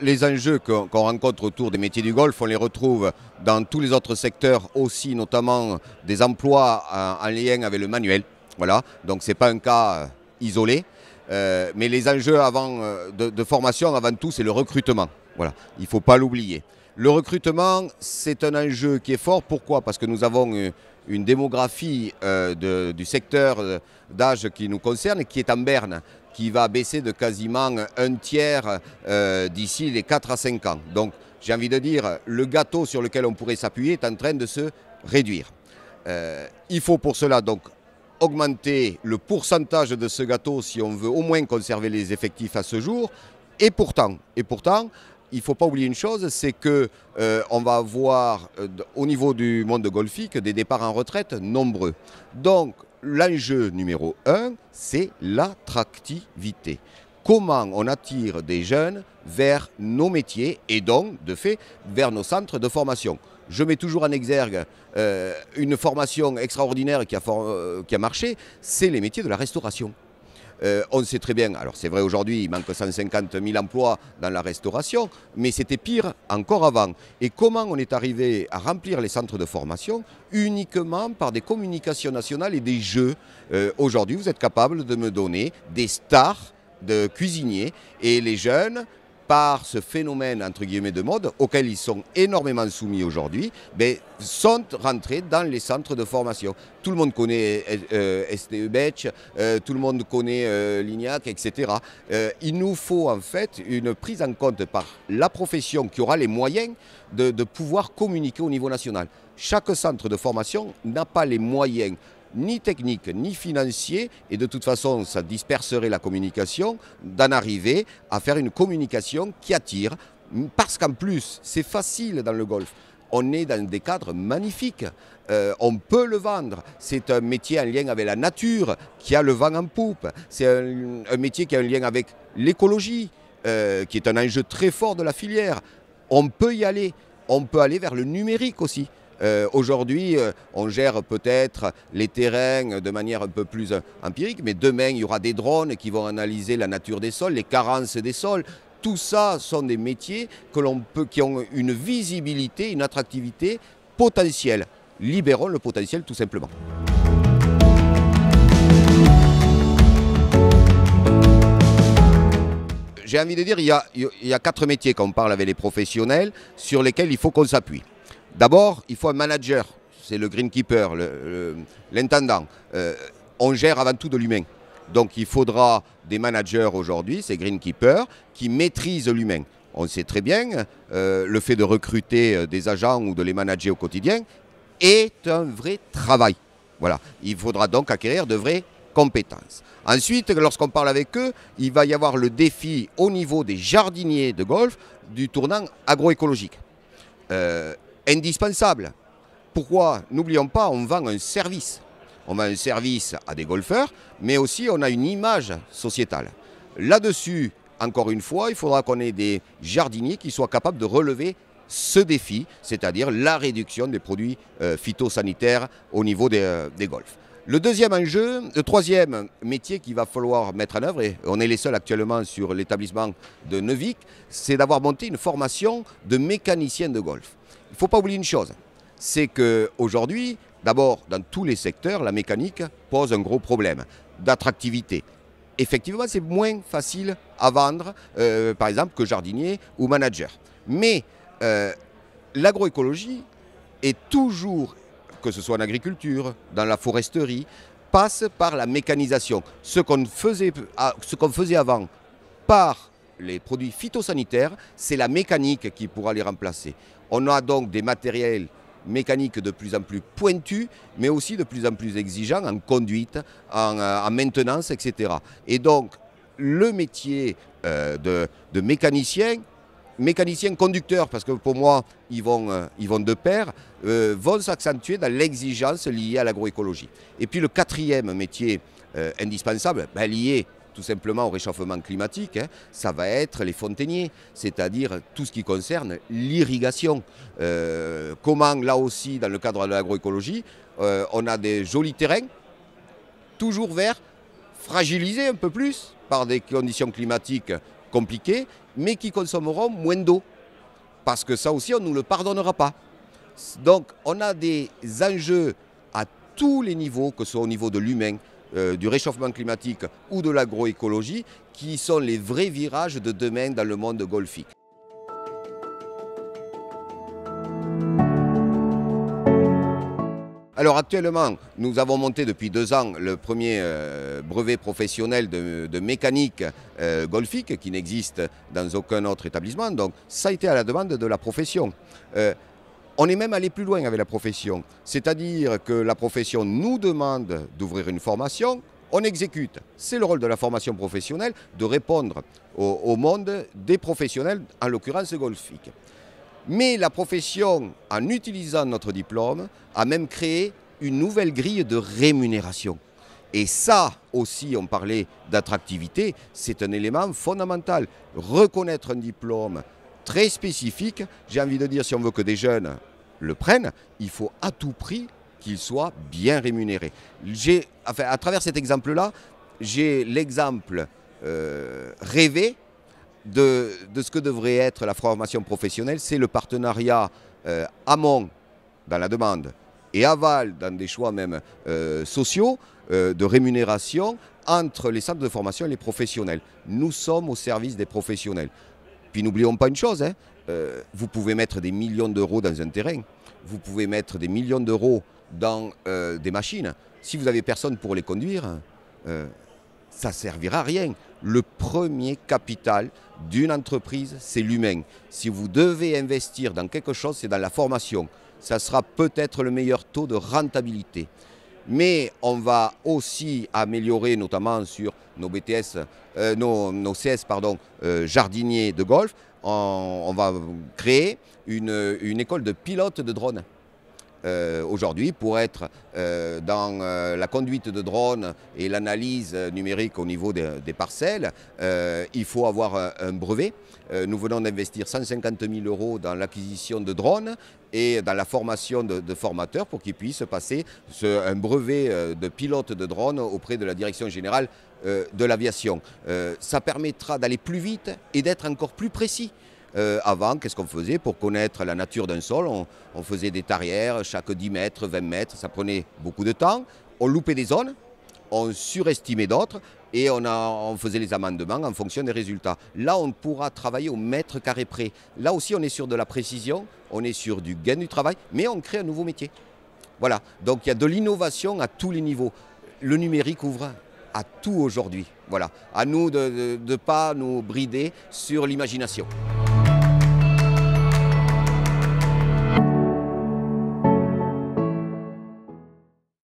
les enjeux qu'on rencontre autour des métiers du golf, on les retrouve dans tous les autres secteurs aussi, notamment des emplois en lien avec le manuel. Voilà, donc ce n'est pas un cas isolé. Mais les enjeux de formation, avant tout, c'est le recrutement. Voilà, il ne faut pas l'oublier. Le recrutement, c'est un enjeu qui est fort. Pourquoi? Parce que nous avons une démographie du secteur d'âge qui nous concerne et qui est en berne, qui va baisser de quasiment un tiers d'ici les 4 à 5 ans. Donc, j'ai envie de dire, le gâteau sur lequel on pourrait s'appuyer est en train de se réduire. Il faut pour cela donc augmenter le pourcentage de ce gâteau si on veut au moins conserver les effectifs à ce jour. Et pourtant, il ne faut pas oublier une chose, c'est qu'on va avoir au niveau du monde golfique des départs en retraite nombreux. Donc l'enjeu numéro 1, c'est l'attractivité. Comment on attire des jeunes vers nos métiers et donc, de fait, vers nos centres de formation. Je mets toujours en exergue une formation extraordinaire qui a marché, c'est les métiers de la restauration. On sait très bien, alors c'est vrai aujourd'hui, il manque 150 000 emplois dans la restauration, mais c'était pire encore avant. Et comment on est arrivé à remplir les centres de formation? Uniquement par des communications nationales et des jeux. Aujourd'hui, vous êtes capable de me donner des stars de cuisiniers et les jeunes, par ce phénomène entre guillemets de mode auquel ils sont énormément soumis aujourd'hui, sont rentrés dans les centres de formation. Tout le monde connaît STE Betch, tout le monde connaît Lignac, etc. Il nous faut en fait une prise en compte par la profession qui aura les moyens de pouvoir communiquer au niveau national. Chaque centre de formation n'a pas les moyens ni technique, ni financier, et de toute façon, ça disperserait la communication, d'en arriver à faire une communication qui attire, parce qu'en plus, c'est facile dans le golf. On est dans des cadres magnifiques, on peut le vendre, c'est un métier en lien avec la nature, qui a le vent en poupe, c'est un métier qui a un lien avec l'écologie, qui est un enjeu très fort de la filière. On peut y aller, on peut aller vers le numérique aussi. Aujourd'hui, on gère peut-être les terrains de manière un peu plus empirique, mais demain, il y aura des drones qui vont analyser la nature des sols, les carences des sols. Tout ça sont des métiers qui ont une visibilité, une attractivité potentielle. Libérons le potentiel tout simplement. J'ai envie de dire, il y a 4 métiers quand on parle avec les professionnels sur lesquels il faut qu'on s'appuie. D'abord, il faut un manager, c'est le greenkeeper, l'intendant. On gère avant tout de l'humain. Donc il faudra des managers aujourd'hui, ces greenkeepers, qui maîtrisent l'humain. On sait très bien, le fait de recruter des agents ou de les manager au quotidien est un vrai travail. Voilà. Il faudra donc acquérir de vraies compétences. Ensuite, lorsqu'on parle avec eux, il va y avoir le défi au niveau des jardiniers de golf du tournant agroécologique. Indispensable. Pourquoi? N'oublions pas, on vend un service. On vend un service à des golfeurs, mais aussi on a une image sociétale. Là-dessus, encore une fois, il faudra qu'on ait des jardiniers qui soient capables de relever ce défi, c'est-à-dire la réduction des produits phytosanitaires au niveau des golfs. Le deuxième enjeu, le troisième métier qu'il va falloir mettre en œuvre, et on est les seuls actuellement sur l'établissement de Neuvic, c'est d'avoir monté une formation de mécanicien de golf. Il ne faut pas oublier une chose, c'est qu'aujourd'hui, d'abord, dans tous les secteurs, la mécanique pose un gros problème d'attractivité. Effectivement, c'est moins facile à vendre, par exemple, que jardinier ou manager. Mais l'agroécologie est toujours, que ce soit en agriculture, dans la foresterie, passe par la mécanisation. Ce qu'on faisait avant par les produits phytosanitaires, c'est la mécanique qui pourra les remplacer. On a donc des matériels mécaniques de plus en plus pointus, mais aussi de plus en plus exigeants en conduite, en maintenance, etc. Et donc, le métier de mécanicien conducteur, parce que pour moi, ils vont de pair, vont s'accentuer dans l'exigence liée à l'agroécologie. Et puis le quatrième métier indispensable, lié tout simplement au réchauffement climatique, ça va être les fontainiers, c'est-à-dire tout ce qui concerne l'irrigation. Comment, là aussi, dans le cadre de l'agroécologie, on a des jolis terrains, toujours verts, fragilisés un peu plus par des conditions climatiques compliquées, mais qui consommeront moins d'eau. Parce que ça aussi, on ne nous le pardonnera pas. Donc, on a des enjeux à tous les niveaux, que ce soit au niveau de l'humain, du réchauffement climatique ou de l'agroécologie, qui sont les vrais virages de demain dans le monde golfique. Alors actuellement, nous avons monté depuis 2 ans le premier brevet professionnel de mécanique golfique qui n'existe dans aucun autre établissement. Donc ça a été à la demande de la profession. On est même allé plus loin avec la profession. C'est-à-dire que la profession nous demande d'ouvrir une formation, on exécute. C'est le rôle de la formation professionnelle de répondre au monde des professionnels, en l'occurrence golfique. Mais la profession, en utilisant notre diplôme, a même créé une nouvelle grille de rémunération. Et ça aussi, on parlait d'attractivité, c'est un élément fondamental. Reconnaître un diplôme très spécifique, j'ai envie de dire, si on veut que des jeunes le prennent, il faut à tout prix qu'il soit bien rémunéré. À travers cet exemple-là, j'ai l'exemple rêvé de ce que devrait être la formation professionnelle, c'est le partenariat amont dans la demande et aval dans des choix même sociaux de rémunération entre les centres de formation et les professionnels. Nous sommes au service des professionnels. Puis n'oublions pas une chose, hein, vous pouvez mettre des millions d'euros dans un terrain, vous pouvez mettre des millions d'euros dans des machines. Si vous n'avez personne pour les conduire, ça ne servira à rien. Le premier capital d'une entreprise, c'est l'humain. Si vous devez investir dans quelque chose, c'est dans la formation. Ça sera peut-être le meilleur taux de rentabilité. Mais on va aussi améliorer, notamment sur nos BTS, nos CS jardiniers de golf. On va créer une école de pilotes de drones. Aujourd'hui, pour être dans la conduite de drones et l'analyse numérique au niveau des parcelles, il faut avoir un brevet. Nous venons d'investir 150 000 € dans l'acquisition de drones et dans la formation de formateurs pour qu'ils puissent passer un brevet de pilote de drone auprès de la Direction générale de l'aviation. Ça permettra d'aller plus vite et d'être encore plus précis. Avant, qu'est-ce qu'on faisait pour connaître la nature d'un sol? On faisait des tarières chaque 10 mètres, 20 mètres, ça prenait beaucoup de temps. On loupait des zones, on surestimait d'autres et on faisait les amendements en fonction des résultats. Là, on pourra travailler au mètre carré près. Là aussi, on est sur de la précision, on est sur du gain du travail, mais on crée un nouveau métier. Voilà, donc il y a de l'innovation à tous les niveaux. Le numérique ouvre à tout aujourd'hui. Voilà, à nous de ne pas nous brider sur l'imagination.